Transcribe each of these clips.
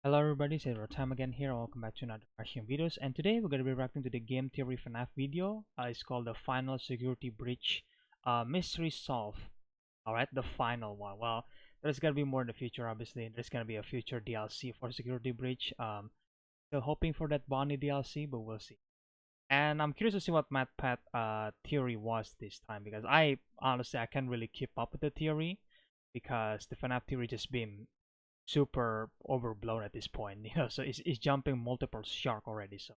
Hello everybody, it's EzraTime again here. Welcome back to another reaction videos. And today we're going to be reacting to the Game Theory FNAF video. It's called the Final Security Breach Mystery Solve. Alright, the final one. Well, there's going to be more in the future, obviously. There's going to be a future DLC for Security Breach. Still hoping for that Bonnie DLC, but we'll see. And I'm curious to see what Matpat theory was this time, because I honestly can't really keep up with the theory because the FNAF theory just been super overblown at this point, so it's jumping multiple shark already. So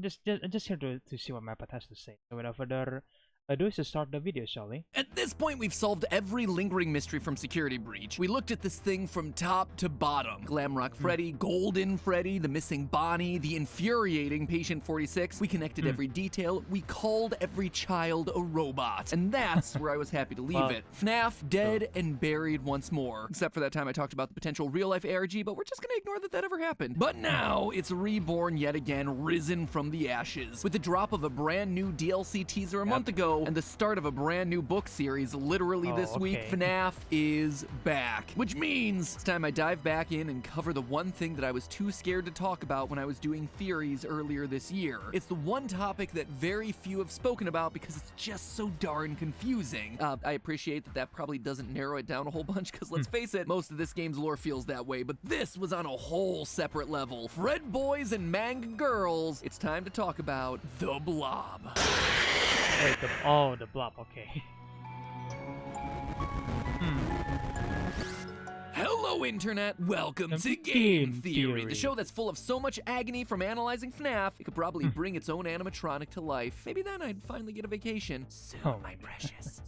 just here to see what Matpat has to say. So without further ado, is to start the video, shall we? At this point, we've solved every lingering mystery from Security Breach. We looked at this thing from top to bottom. Glamrock Freddy, Golden Freddy, the missing Bonnie, the infuriating Patient 46. We connected every detail. We called every child a robot. And that's where I was happy to leave it. FNAF dead and buried once more. Except for that time I talked about the potential real-life ARG, but we're just gonna ignore that ever happened. But now, it's reborn yet again, risen from the ashes. With the drop of a brand new DLC teaser a month ago, and the start of a brand new book series literally this week, FNAF is back. Which means it's time I dive back in and cover the one thing that I was too scared to talk about when I was doing theories earlier this year. It's the one topic that very few have spoken about because it's just so darn confusing. I appreciate that probably doesn't narrow it down a whole bunch because let's face it, most of this game's lore feels that way, but this was on a whole separate level. Fred boys and manga girls, it's time to talk about the Blob. Wait, the Blob, okay. Hello Internet, welcome to Game Theory, the show that's full of so much agony from analyzing FNAF, it could probably bring its own animatronic to life. Maybe then I'd finally get a vacation. Soon, my precious.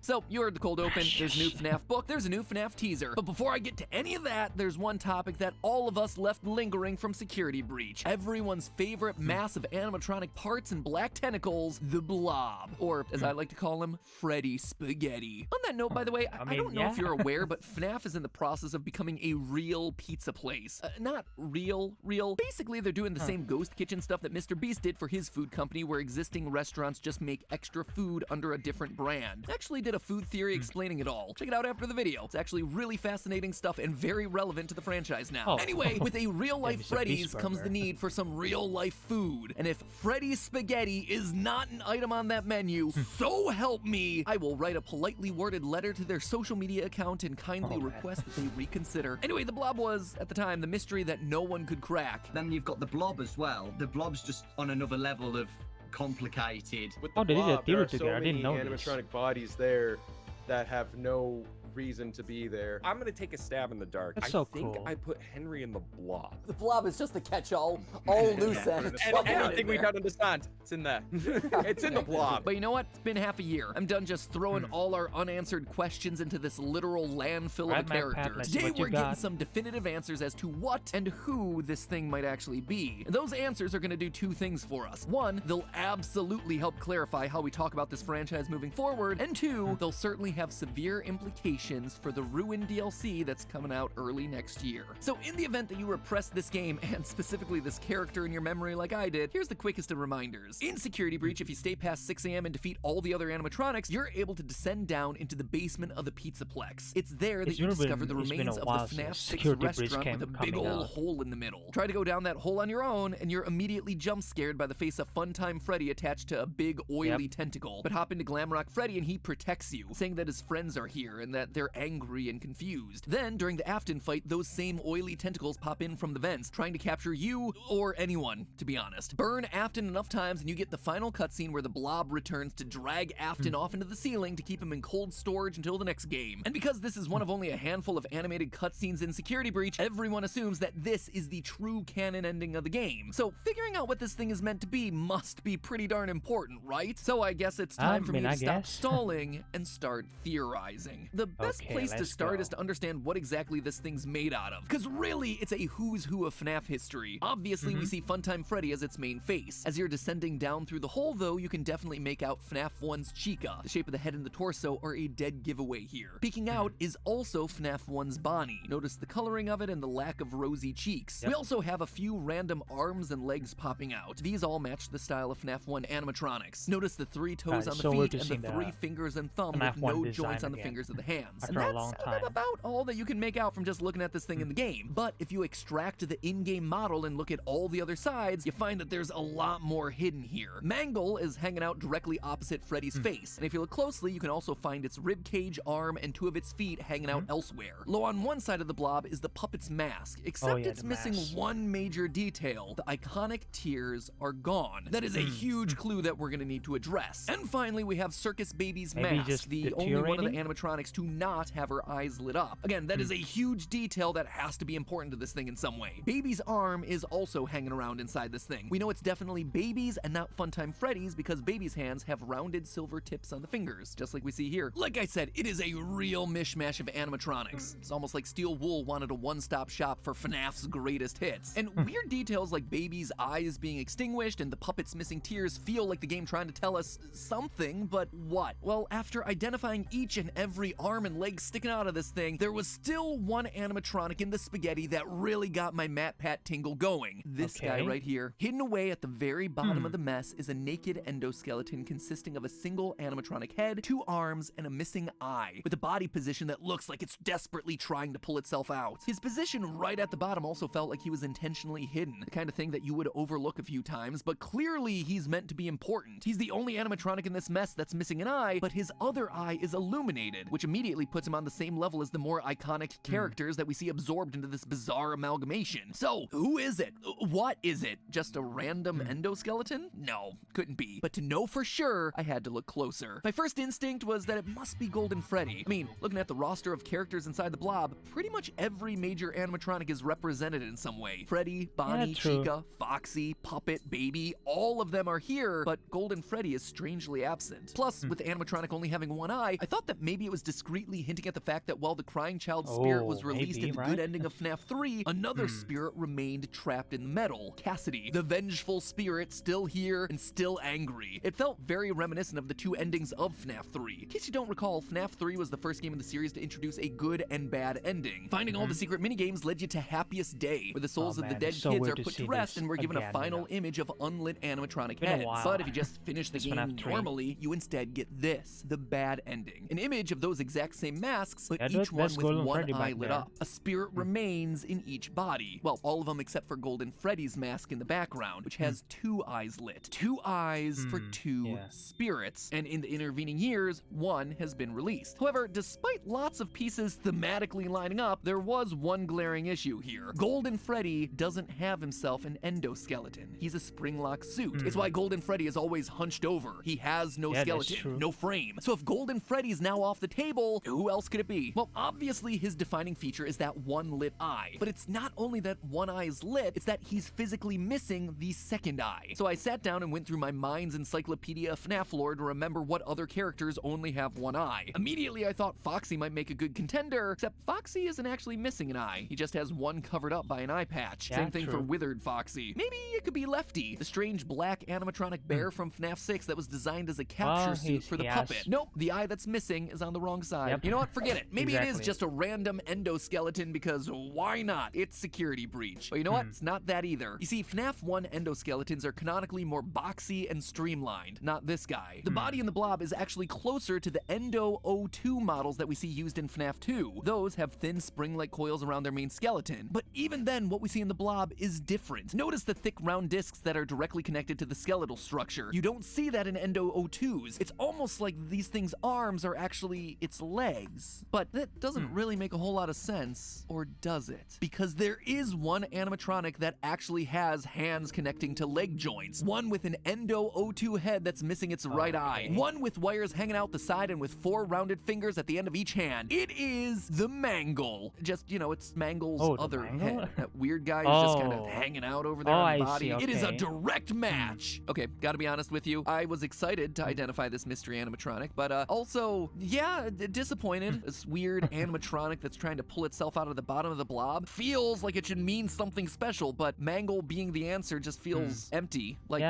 So, you heard the cold open, there's a new FNAF book, there's a new FNAF teaser. But before I get to any of that, there's one topic that all of us left lingering from Security Breach. Everyone's favorite mass of animatronic parts and black tentacles, the Blob. Or, as I like to call him, Freddy Spaghetti. On that note, by the way, I don't know if you're aware, but FNAF is in the process of becoming a real pizza place. Not real. Basically, they're doing the same ghost kitchen stuff that Mr. Beast did for his food company, where existing restaurants just make extra food under a different brand. Actually did a food theory explaining it all. Check it out after the video. It's actually really fascinating stuff and very relevant to the franchise now. Anyway, with a real-life Freddy's comes the need for some real-life food. And if Freddy Spaghetti is not an item on that menu, so help me, I will write a politely worded letter to their social media account and kindly request that they reconsider. Anyway, the Blob was, at the time, the mystery that no one could crack. Then you've got the Blob as well. The Blob's just on another level of complicated. With the they did a Blob, theory there are together. so I didn't many know this. animatronic bodies there that have no reason to be there. I'm gonna take a stab in the dark. That's I so think cool. I put Henry in the Blob. The Blob is just a catch-all, all loose ends. And anything we don't understand, it's in there. It's in the Blob. But you know what? It's been half a year. I'm done just throwing all our unanswered questions into this literal landfill of a character. Today we're getting some definitive answers as to what and who this thing might actually be. And those answers are going to do two things for us. One, they'll absolutely help clarify how we talk about this franchise moving forward. And two, they'll certainly have severe implications for the Ruin DLC that's coming out early next year. So in the event that you repress this game, and specifically this character in your memory like I did, here's the quickest of reminders. In Security Breach, if you stay past 6 a.m. and defeat all the other animatronics, you're able to descend down into the basement of the Pizzaplex. It's there that you discover the remains of the Fnaf 6 restaurant with a big old hole in the middle. Try to go down that hole on your own, and you're immediately jump scared by the face of Funtime Freddy attached to a big oily tentacle. But hop into Glamrock Freddy and he protects you, saying that his friends are here and that they're angry and confused. Then, during the Afton fight, those same oily tentacles pop in from the vents, trying to capture you, or anyone, to be honest. Burn Afton enough times and you get the final cutscene where the Blob returns to drag Afton off into the ceiling to keep him in cold storage until the next game. And because this is one of only a handful of animated cutscenes in Security Breach, everyone assumes that this is the true canon ending of the game. So figuring out what this thing is meant to be must be pretty darn important, right? So I guess it's time for me to stop stalling and start theorizing. The best place to start is to understand what exactly this thing's made out of. Because really, it's a who's who of FNAF history. Obviously, we see Funtime Freddy as its main face. As you're descending down through the hole, though, you can definitely make out FNAF 1's Chica. The shape of the head and the torso are a dead giveaway here. Peeking out is also FNAF 1's Bonnie. Notice the coloring of it and the lack of rosy cheeks. We also have a few random arms and legs popping out. These all match the style of FNAF 1 animatronics. Notice the 3 toes on the feet and the 3 fingers and thumb with no joints on the fingers of the hands. hands. After And a long that's time. about all that you can make out from just looking at this thing in the game. But if you extract the in-game model and look at all the other sides, you find that there's a lot more hidden here. Mangle is hanging out directly opposite Freddy's face, and if you look closely, you can also find its rib cage, arm, and 2 of its feet hanging out elsewhere. Low on one side of the blob is the puppet's mask, except it's missing one major detail. The iconic tears are gone. That is a huge clue that we're gonna need to address. And finally, we have Circus Baby's mask, the only one of the animatronics to not have her eyes lit up. Again, that is a huge detail that has to be important to this thing in some way. Baby's arm is also hanging around inside this thing. We know it's definitely Baby's and not Funtime Freddy's because Baby's hands have rounded silver tips on the fingers, just like we see here. Like I said, it is a real mishmash of animatronics. It's almost like Steel Wool wanted a one-stop shop for FNAF's greatest hits. And weird details like Baby's eyes being extinguished and the puppet's missing tears feel like the game trying to tell us something, but what? Well, after identifying each and every arm and leg sticking out of this thing, there was still one animatronic in the spaghetti that really got my Matpat tingle going. This guy right here. Hidden away at the very bottom of the mess is a naked endoskeleton consisting of a single animatronic head, 2 arms, and a missing eye, with a body position that looks like it's desperately trying to pull itself out. His position right at the bottom also felt like he was intentionally hidden, the kind of thing that you would overlook a few times, but clearly he's meant to be important. He's the only animatronic in this mess that's missing an eye, but his other eye is illuminated, which immediately puts him on the same level as the more iconic characters that we see absorbed into this bizarre amalgamation. So, who is it? What is it? Just a random endoskeleton? No, couldn't be. But to know for sure, I had to look closer. My first instinct was that it must be Golden Freddy. I mean, looking at the roster of characters inside the blob, pretty much every major animatronic is represented in some way. Freddy, Bonnie, Chica, Foxy, Puppet, Baby, all of them are here, but Golden Freddy is strangely absent. Plus, with the animatronic only having one eye, I thought that maybe it was discreetly hinting at the fact that while the crying child spirit was released in the good ending of FNAF 3, another spirit remained trapped in metal, Cassidy, the vengeful spirit still here and still angry. It felt very reminiscent of the 2 endings of FNAF 3. In case you don't recall, FNAF 3 was the first game in the series to introduce a good and bad ending. Finding all the secret minigames led you to Happiest Day, where the souls of the dead kids are put to rest and we're given a final image of unlit animatronic heads. But if you just finish the game normally, you instead get this, the bad ending. An image of those exact same masks, but each one with one eye lit up. A spirit remains in each body. Well, all of them except for Golden Freddy's mask in the background, which has 2 eyes lit. 2 eyes for 2 spirits, and in the intervening years, 1 has been released. However, despite lots of pieces thematically lining up, there was one glaring issue here. Golden Freddy doesn't have himself an endoskeleton. He's a spring-lock suit. It's why Golden Freddy is always hunched over. He has no skeleton, no frame. So if Golden Freddy's now off the table, who else could it be? Well, obviously his defining feature is that one lit eye. But it's not only that one eye is lit, it's that he's physically missing the second eye. So I sat down and went through my mind's encyclopedia of FNAF lore to remember what other characters only have one eye. Immediately I thought Foxy might make a good contender, except Foxy isn't actually missing an eye. He just has one covered up by an eye patch. Same thing for Withered Foxy. Maybe it could be Lefty, the strange black animatronic bear from FNAF 6 that was designed as a capture suit for the puppet. Nope, the eye that's missing is on the wrong side. You know what? Forget it. Maybe it is just a random endoskeleton because why not? It's Security Breach. But you know what? It's not that either. You see, FNAF 1 endoskeletons are canonically more boxy and streamlined, not this guy. The body in the blob is actually closer to the Endo 02 models that we see used in FNAF 2. Those have thin spring-like coils around their main skeleton. But even then, what we see in the blob is different. Notice the thick round discs that are directly connected to the skeletal structure. You don't see that in Endo 02s. It's almost like these things' arms are actually its legs. But that doesn't really make a whole lot of sense, or does it? Because there is one animatronic that actually has hands connecting to leg joints. One with an Endo 02 head that's missing its right eye. One with wires hanging out the side and with 4 rounded fingers at the end of each hand. It is the Mangle. Just, you know, it's Mangle's other head. That weird guy is just kind of hanging out over there on the body. It is a direct match. Okay, gotta be honest with you. I was excited to identify this mystery animatronic, but also, yeah, disappointed. This weird animatronic that's trying to pull itself out of the bottom of the blob feels like it should mean something special, but Mangle being the answer just feels empty. Like,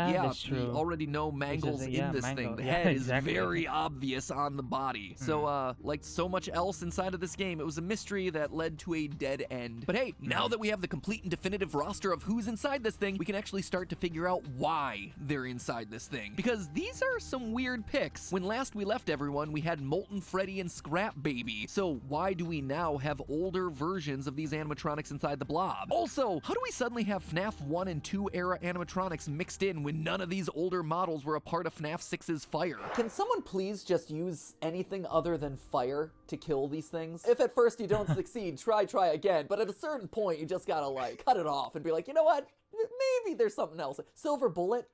we already know Mangle's in this thing. The head is very obvious on the body. So, like so much else inside of this game, it was a mystery that led to a dead end. But hey, now that we have the complete and definitive roster of who's inside this thing, we can actually start to figure out why they're inside this thing. Because these are some weird picks. When last we left everyone, we had Molten Freddy and Scrap Baby. So why do we now have older versions of these animatronics inside the Blob? Also, how do we suddenly have FNAF 1 and 2 era animatronics mixed in when none of these older models were a part of FNAF 6's fire? Can someone please just use anything other than fire to kill these things? If at first you don't succeed, try again. But at a certain point, you just gotta like cut it off and be like, you know what? Maybe there's something else. Silver bullet,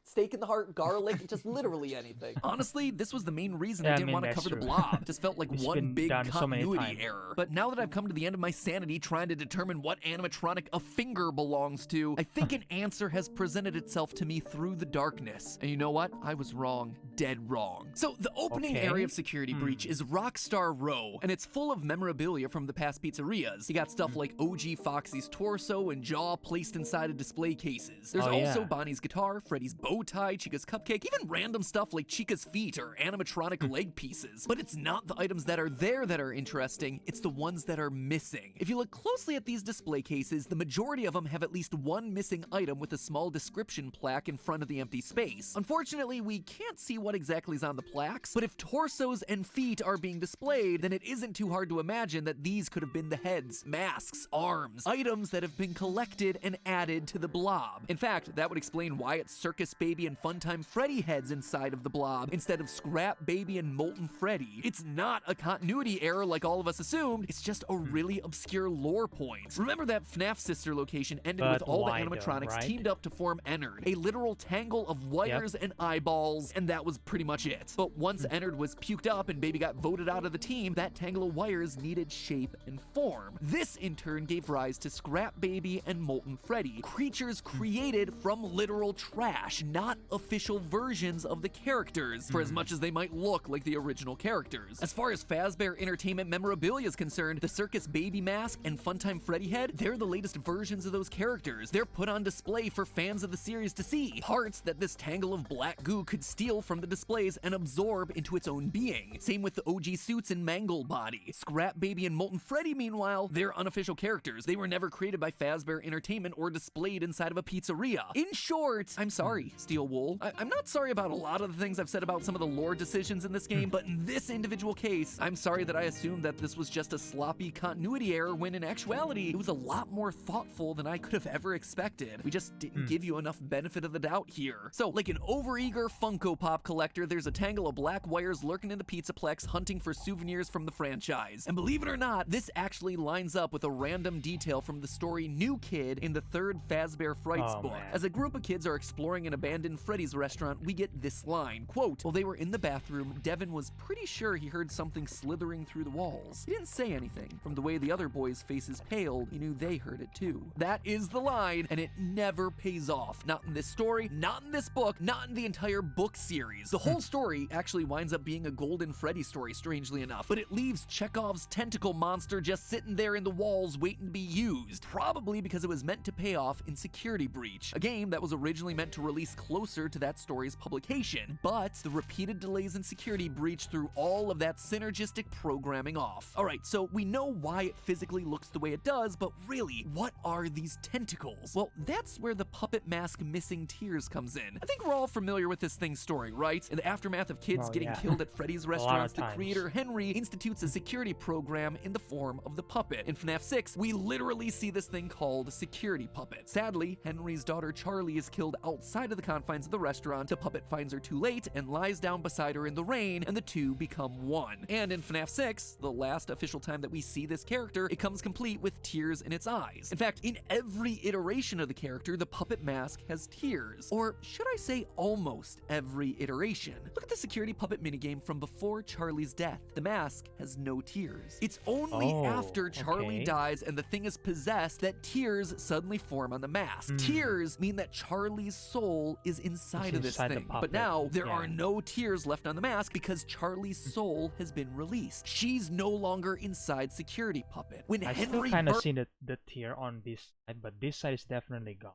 steak in the heart, garlic, just literally anything. Honestly, this was the main reason Yeah, I didn't want to that's cover the true. Blob. Just felt like It's one been big done so many continuity times. error. But now that I've come to the end of my sanity trying to determine what animatronic a finger belongs to, I think an answer has presented itself to me through the darkness. And you know what? I was wrong. Dead wrong. So the opening Okay. area of Security Breach is Rockstar Row, and it's full of memorabilia from the past pizzerias. You got stuff like OG Foxy's torso and jaw placed inside of display cases. There's Oh, also yeah. Bonnie's guitar, Freddy's bow tie, Chica's cupcake, even random stuff like Chica's feet or animatronic leg pieces. But it's not the items that are there that are interesting, it's the ones that are missing. If you look closely at these display cases, the majority of them have at least one missing item with a small description plaque in front of the empty space. Unfortunately, we can't see what exactly is on the plaques, but if torsos and feet are being displayed, then it isn't too hard to imagine that these could have been the heads, masks, arms, items that have been collected and added to the Blob. In fact, that would explain why it's Circus Baby and Funtime Freddy heads inside of the Blob instead of Scrap Baby and Molten Freddy. It's not a continuity error like all of us assumed, it's just a really obscure lore point. Remember that FNAF sister location ended But with all the why though, animatronics right? teamed up to form Ennard, a literal tangle of wires and eyeballs, and that was pretty much it. But once Ennard was puked up and Baby got voted out of the team, that tangle of wires needed shape and form. This in turn gave rise to Scrap Baby and Molten Freddy, creatures created from literal trash, not official versions of the characters, for as much as they might look like the original characters. As far as Fazbear Entertainment memorabilia is concerned, the Circus Baby mask and Funtime Freddy head, they're the latest versions of those characters. They're put on display for fans of the series to see, parts that this tangle of black goo could steal from the displays and absorb into its own being. Same with the OG suits and Mangle Body. Scrap Baby and Molten Freddy, meanwhile, they're unofficial characters. They were never created by Fazbear Entertainment or displayed inside of a pizzeria. In short, I'm sorry, Steel Wool. I'm not sorry about a lot of the things I've said about some of the lore decisions in this game, but in this individual case, I'm sorry that I assumed that this was just a sloppy continuity error when in actuality, it was a lot more thoughtful than I could have ever expected. We just didn't give you enough benefit of the doubt here. So, like an overeager Funko Pop collector, there's a tangle of black wires lurking in the Pizzaplex hunting for souvenirs from the franchise. And believe it or not, this actually lines up with a random detail from the story New Kid in the third Fazbear Frights book. Man. As a group of kids are exploring an abandoned Freddy's restaurant, we get this line, quote, "While they were in the bathroom, Devin was pretty sure he heard something slithering through the walls. He didn't say anything. From the way the other boys' faces paled, he knew they heard it too." That is the line, and it never pays off. Not in this story, not in this book, not in the entire book series. The whole story actually winds up being a Golden Freddy story, strangely enough, but it leaves Chekhov's tentacle monster just sitting there in the walls waiting to be used, probably because it was meant to pay off in Security Breach, a game that was originally meant to release closer to that story's publication, but the repeated delays in Security Breach threw all of that synergistic programming off. Alright, so we know why it physically looks the way it does, but really, what are these tentacles? Well, that's where the puppet mask Missing Tears comes in. I think we're all familiar with this thing's story, right? In the aftermath of kids getting killed at Freddy's restaurants, the creator Henry institutes a security program in the form of the puppet. In FNAF 6, we literally see this thing called Security Puppet. Sadly, Henry's daughter Charlie is killed outside of the confines of the restaurant. The puppet finds her too late and lies down beside her in the rain, and the two become one. And in FNAF 6, the last official time that we see this character, it comes complete with tears in its eyes. In fact, in every iteration of the character, the puppet mask has tears. Or should I say almost every iteration? Look at the Security Puppet minigame from before Charlie's death. The mask has no tears. It's only after Charlie dies and the thing is possessed that tears suddenly form on the mask. Tears mean that Charlie's soul is inside of this thing. But now, there are no tears left on the mask because Charlie's soul has been released. She's no longer inside Security Puppet. When I Henry still kind of seen the tear on this side, but this side is definitely gone.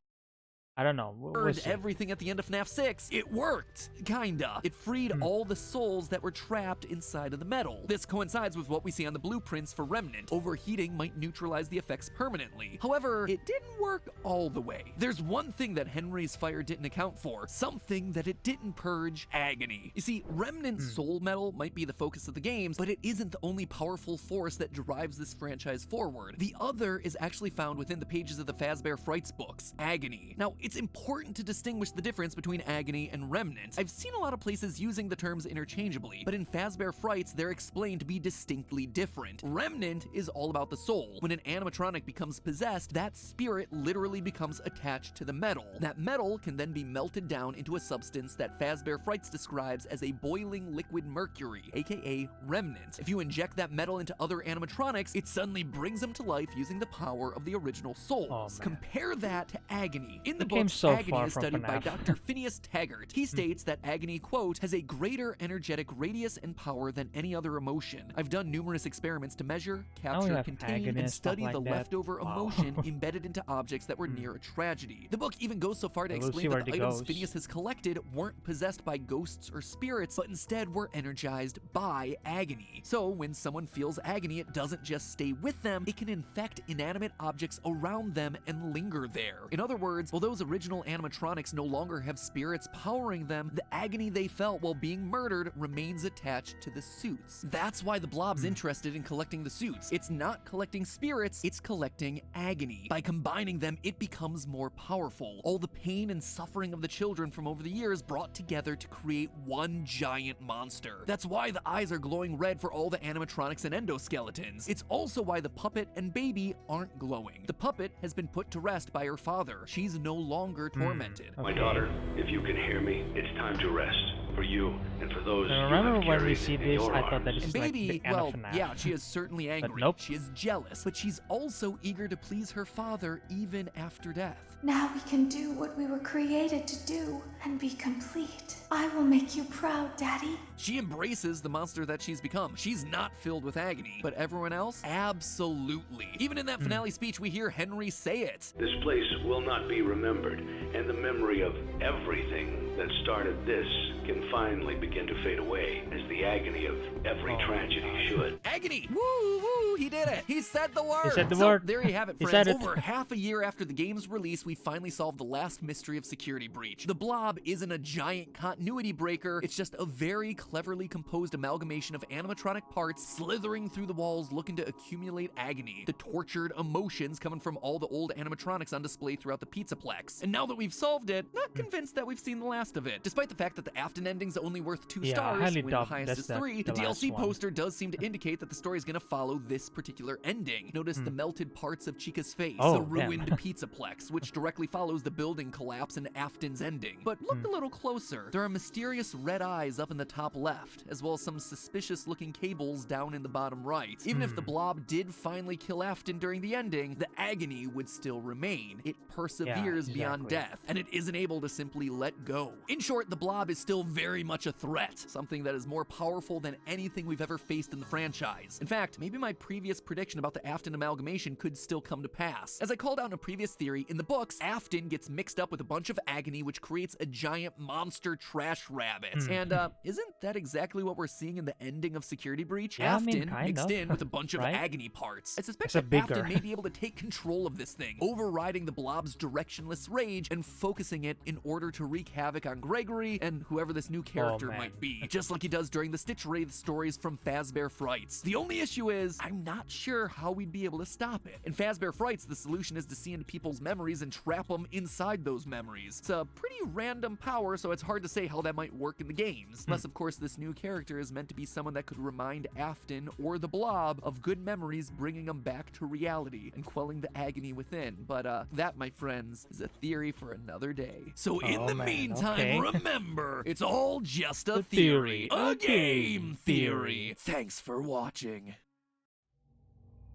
I don't know. We'll see. Everything at the end of FNAF 6, it worked. Kinda. It freed all the souls that were trapped inside of the metal. This coincides with what we see on the blueprints for Remnant. Overheating might neutralize the effects permanently. However, it didn't work all the way. There's one thing that Henry's fire didn't account for. Something that it didn't purge: agony. You see, Remnant's soul metal might be the focus of the games, but it isn't the only powerful force that drives this franchise forward. The other is actually found within the pages of the Fazbear Frights books: agony. Now, it's important to distinguish the difference between agony and remnant. I've seen a lot of places using the terms interchangeably, but in Fazbear Frights, they're explained to be distinctly different. Remnant is all about the soul. When an animatronic becomes possessed, that spirit literally becomes attached to the metal. That metal can then be melted down into a substance that Fazbear Frights describes as a boiling liquid mercury, aka remnant. If you inject that metal into other animatronics, it suddenly brings them to life using the power of the original souls. Compare that to agony. In the books, agony is studied by Dr. Phineas Taggart. He states that agony, quote, has a greater energetic radius and power than any other emotion. I've done numerous experiments to measure, capture, contain, and study the leftover emotion embedded into objects that were near a tragedy. The book even goes so far to explain that the items Phineas has collected weren't possessed by ghosts or spirits, but instead were energized by agony. So when someone feels agony, it doesn't just stay with them, it can infect inanimate objects around them and linger there. In other words, while those original animatronics no longer have spirits powering them, the agony they felt while being murdered remains attached to the suits. That's why the Blob's interested in collecting the suits. It's not collecting spirits, it's collecting agony. By combining them, it becomes more powerful. All the pain and suffering of the children from over the years brought together to create one giant monster. That's why the eyes are glowing red for all the animatronics and endoskeletons. It's also why the puppet and baby aren't glowing. The puppet has been put to rest by her father. She's no longer tormented. My daughter, if you can hear me, it's time to rest. For you and for those I remember when we see this, I thought that this is baby, like the end well, of FNAF. yeah, she is certainly angry. But nope. She is jealous, but she's also eager to please her father even after death. Now we can do what we were created to do and be complete. I will make you proud, Daddy. She embraces the monster that she's become. She's not filled with agony, but everyone else? Absolutely. Even in that finale speech, we hear Henry say it. This place will not be remembered, and the memory of everything that started this can finally begin to fade away, as the agony of every tragedy should. Agony! Woo, woo, he did it! He said the word! He said the word. There you have it, He friends. said it. Over half a year after the game's release, we finally solved the last mystery of Security Breach. The Blob isn't a giant continuity breaker, it's just a very cleverly composed amalgamation of animatronic parts slithering through the walls looking to accumulate agony, the tortured emotions coming from all the old animatronics on display throughout the Pizzaplex. And now that we've solved it, not convinced that we've seen the last of it. Despite the fact that the Afton ending's only worth 2 stars, when the highest is 3, the DLC poster does seem to indicate that the story is going to follow this particular ending. Notice the melted parts of Chica's face, the ruined Pizzaplex, which directly follows the building collapse and Afton's ending. But look a little closer. There are mysterious red eyes up in the top left, as well as some suspicious looking cables down in the bottom right. Even if the Blob did finally kill Afton during the ending, the agony would still remain. It perseveres beyond death, and it isn't able to simply let go. In short, the Blob is still very much a threat, something that is more powerful than anything we've ever faced in the franchise. In fact, maybe my previous prediction about the Afton amalgamation could still come to pass. As I called out in a previous theory, in the books, Afton gets mixed up with a bunch of agony, which creates a giant monster trash rabbit. And isn't that exactly what we're seeing in the ending of Security Breach? Yeah, Afton mixed in with a bunch of agony parts. I suspect that Afton may be able to take control of this thing, overriding the Blob's directionless rage and focusing it in order to wreak havoc on Gregory and whoever this new character might be, just like he does during the Stitch Wraith stories from Fazbear Frights. The only issue is, I'm not sure how we'd be able to stop it. In Fazbear Frights, the solution is to see into people's memories and trap them inside those memories. It's a pretty random power, so it's hard to say how that might work in the games. Unless, of course, this new character is meant to be someone that could remind Afton or the Blob of good memories, bringing them back to reality and quelling the agony within. But that, my friends, is a theory for another day. So in the meantime, remember, it's all just a theory. A game theory. Thanks for watching.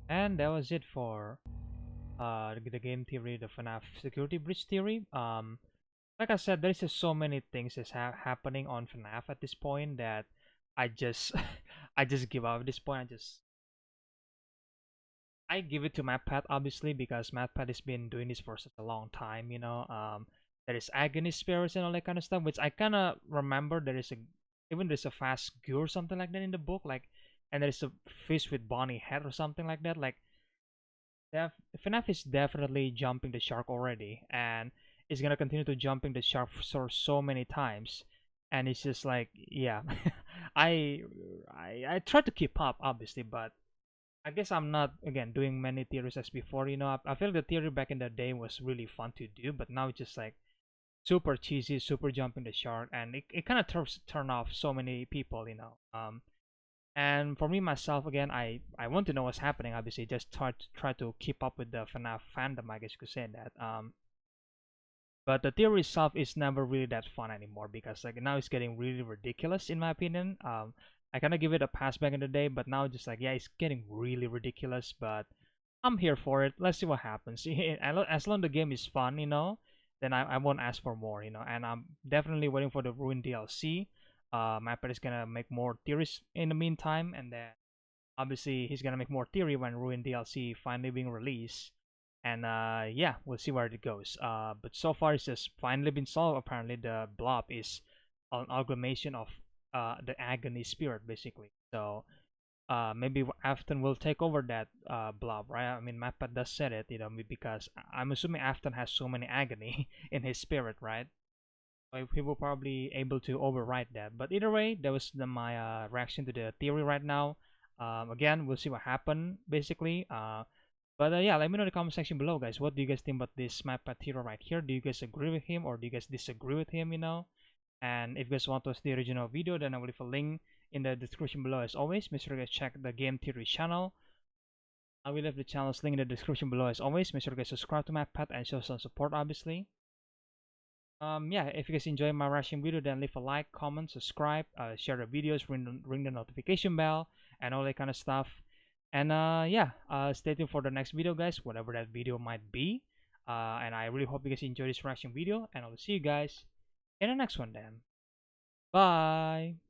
And that was it for the game theory, the FNAF Security Breach theory. Like I said, there's just so many things that's happening on FNAF at this point that I just I just give up at this point. I give it to Matpat, obviously, because Matpat has been doing this for such a long time, you know. there is agony spirits and all that kind of stuff, which I kind of remember. There's a fast goo or something like that in the book, like, and there's a fish with Bonnie head or something like that. Like, FNAF is definitely jumping the shark already, and is gonna continue to jumping the shark for so many times, and it's just like, yeah, I I try to keep up obviously, but I guess I'm not again doing many theories as before. You know, I feel the theory back in the day was really fun to do, but now it's just like super cheesy, super jumping the shark, and it kind of turn off so many people. You know, and for me myself, again, I want to know what's happening. Obviously, just try to keep up with the FNAF fandom, I guess you could say that. But the theory itself is never really that fun anymore because like now it's getting really ridiculous in my opinion. I kind of give it a pass back in the day, but now just like, yeah, it's getting really ridiculous. But I'm here for it. Let's see what happens. As long as the game is fun, you know, then I won't ask for more, you know. And I'm definitely waiting for the Ruin DLC. Matpat is gonna make more theories in the meantime, and then obviously he's gonna make more theory when Ruin DLC finally being released. And yeah, we'll see where it goes. But so far it's just finally been solved. Apparently the Blob is an amalgamation of the agony spirit basically. So maybe Afton will take over that Blob, right? I mean, Matpat does said it, you know, because I'm assuming Afton has so many agony in his spirit, right? So he will probably able to override that. But either way, that was my reaction to the theory right now. Again, we'll see what happened basically. But yeah, let me know in the comment section below, guys. What do you guys think about this Matpat hero right here? Do you guys agree with him or do you guys disagree with him, you know? And if you guys want to watch the original video, then I will leave a link in the description below as always. Make sure you guys check the GameTheory channel. I will leave the channel's link in the description below as always. Make sure you guys subscribe to Matpat and show some support obviously. Yeah, if you guys enjoy my reaction video, then leave a like, comment, subscribe, share the videos, ring the notification bell, and all that kind of stuff. And yeah, stay tuned for the next video, guys, whatever that video might be. And I really hope you guys enjoy this reaction video, and I will see you guys in the next one then. Bye!